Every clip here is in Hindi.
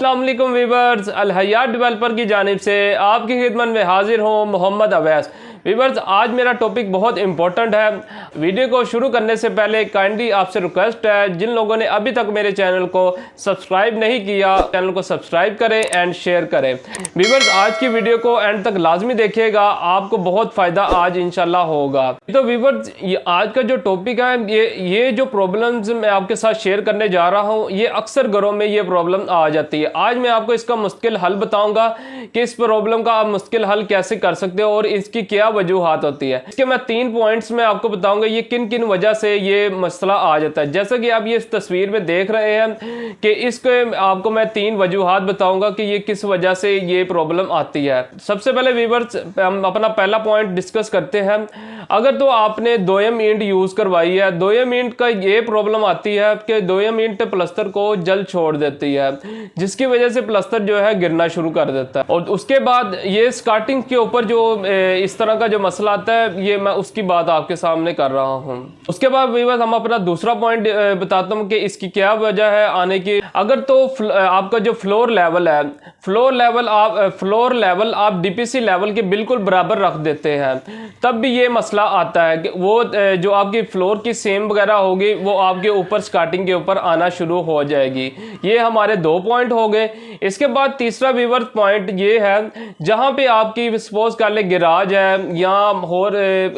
अस्सलाम वालेकुम वीवर्स, अल हयात डेवलपर की जानिब से आपकी खिदमत में हाजिर हूँ मोहम्मद अवैस। वीवर्स, आज मेरा टॉपिक बहुत इंपॉर्टेंट है। वीडियो को शुरू करने से पहले काइंडली आपसे रिक्वेस्ट है, जिन लोगों ने अभी तक मेरे चैनल को सब्सक्राइब नहीं किया, चैनल को सब्सक्राइब करें एंड शेयर करें। वीवर्स, आज की वीडियो को एंड तक लाजमी देखिएगा, आपको बहुत फ़ायदा आज इंशाल्लाह होगा। तो वीवर्स, आज का जो टॉपिक है ये जो प्रॉब्लम्स मैं आपके साथ शेयर करने जा रहा हूँ, ये अक्सर घरों में ये प्रॉब्लम आ जाती है। आज मैं आपको इसका मुश्किल हल बताऊंगा कि इस प्रॉब्लम का आप मुश्किल हल कैसे कर सकते हो और इसकी क्या वजूहात होती है। इसके मैं 3 पॉइंट्स में आपको बताऊंगा ये किन किन वजह से ये मसला आ जाता है। जैसा कि आप ये इस तस्वीर में देख रहे हैं कि इसके आपको मैं 3 वजूहात बताऊंगा कि ये किस वजह से ये प्रॉब्लम आती है। सबसे पहले वीवर्स, हम अपना पहला पॉइंट डिस्कस करते हैं। अगर तो आपने दोयम ईंट यूज करवाई है, दोयम ईंट का ये प्रॉब्लम आती है कि दोयम ईंट प्लस्तर को जल छोड़ देती है, जिसकी वजह से प्लस्तर जो है गिरना शुरू कर देता है। और उसके बाद ये स्टार्टिंग के ऊपर जो इस तरह का जो मसला आता है, ये मैं उसकी बात आपके सामने कर रहा हूँ। उसके बाद वीवर्स, हम अपना दूसरा पॉइंट बताता हूँ कि इसकी क्या वजह है आने की। अगर तो आपका जो फ्लोर लेवल है, फ्लोर लेवल आप डीपीसी लेवल के बिल्कुल बराबर रख देते हैं, तब भी ये मसला आता है कि वो जो आपकी फ्लोर की सेम वगैरह होगी वो आपके ऊपर स्टार्टिंग के ऊपर आना शुरू हो जाएगी। ये हमारे 2 पॉइंट हो गए। इसके बाद तीसरा वीवर्स पॉइंट ये है, जहाँ पे आपकी सपोज कर ले गिराज है या और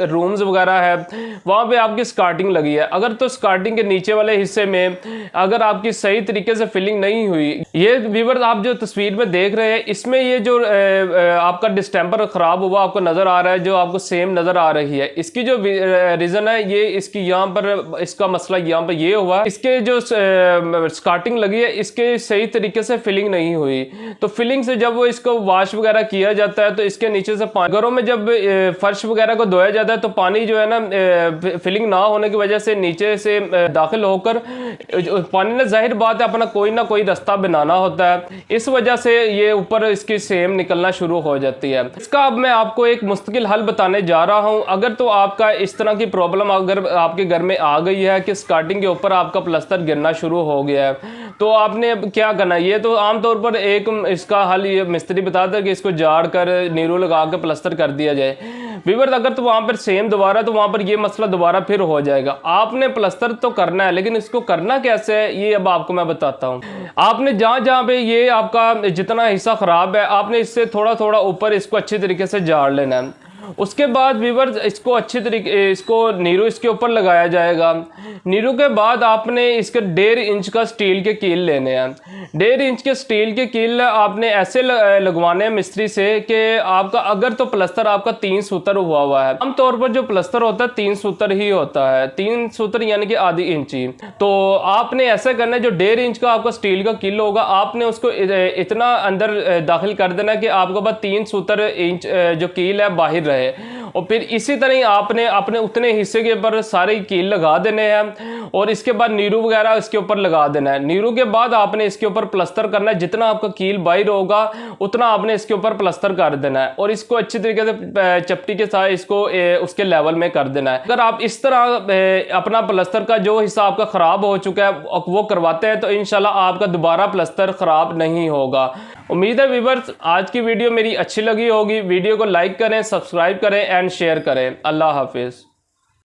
रूम्स वगैरह है, वहाँ पे आपकी स्कार्टिंग लगी है। अगर तो स्कार्टिंग के नीचे वाले हिस्से में अगर आपकी सही तरीके से फिलिंग नहीं हुई, ये वीवर्स आप जो तस्वीर में देख रहे हैं, इसमें ये जो आपका डिस्टेंपर खराब हुआ आपको नजर आ रहा है, जो आपको सेम नजर आ रही है, इसकी जो रीजन है ये इसकी यहाँ पर इसका मसला यहाँ पर ये हुआ, इसके जो स्कार्टिंग लगी है इसके सही तरीके से फिलिंग नहीं हुई। तो फिलिंग से जब वो इसको वॉश वगैरह किया जाता है तो इसके नीचे से घरों में जब फर्श वगैरह को धोया जाता है तो पानी जो है ना फिलिंग ना होने की वजह से नीचे से दाखिल होकर पानी ने जाहिर बात है अपना कोई ना कोई रास्ता बनाना होता है, इस वजह से ये ऊपर इसकी सेम निकलना शुरू हो जाती है। इसका अब मैं आपको एक मुस्तकिल हल बताने जा रहा हूं। अगर तो आपका इस तरह की प्रॉब्लम अगर आपके घर में आ गई है कि स्टार्टिंग के ऊपर आपका प्लस्तर गिरना शुरू हो गया है, तो आपने अब क्या करना है। ये तो आमतौर पर एक इसका हल ये मिस्त्री बताता है कि इसको जाड़ कर नीरू लगा के प्लस्तर कर दिया जाए। वीवर्स, अगर तो वहां पर सेम दोबारा तो वहां पर ये मसला दोबारा फिर हो जाएगा। आपने प्लस्तर तो करना है, लेकिन इसको करना कैसे है ये अब आपको मैं बताता हूं। आपने जहां पे ये आपका जितना हिस्सा खराब है, आपने इससे थोड़ा थोड़ा ऊपर इसको अच्छी तरीके से जाड़ लेना है। उसके बाद वीवर्स, इसको अच्छी तरीके इसको नीरू इसके ऊपर लगाया जाएगा। नीरू के बाद आपने इसके 1.5 इंच का स्टील के कील लेने हैं। 1.5 इंच के स्टील के कील आपने ऐसे लगवाने हैं मिस्त्री से कि आपका अगर तो प्लस्तर आपका 3 सूत्र हुआ है, आमतौर पर जो प्लस्तर होता है 3 सूत्र ही होता है, 3 सूत्र यानी कि आधी इंची। तो आपने ऐसा करना है, जो 1.5 इंच का आपका स्टील का कील होगा, आपने उसको इतना अंदर दाखिल कर देना है कि आपके पास 3 सूत्र इंच जो कील है बाहर रहे। और फिर इसी तरह आपने अपने उतने हिस्से के ऊपर सारे कील लगा देने हैं और इसके बाद नीरू वगैरह इसके ऊपर लगा देना है। नीरू के बाद आपने इसके ऊपर प्लस्तर करना है, जितना आपका कील बाहर होगा उतना आपने इसके ऊपर प्लस्तर कर देना है और इसको अच्छी तरीके से चपटी के साथ इसको उसके लेवल में कर देना है। अगर आप इस तरह अपना प्लस्तर का जो हिस्सा आपका खराब हो चुका है वो करवाते हैं तो इंशाल्लाह आपका दोबारा प्लस्तर खराब नहीं होगा। उम्मीद है वीवर्स, आज की वीडियो मेरी अच्छी लगी होगी। वीडियो को लाइक करें, सब्सक्राइब करें एंड शेयर करें। अल्लाह हाफिज।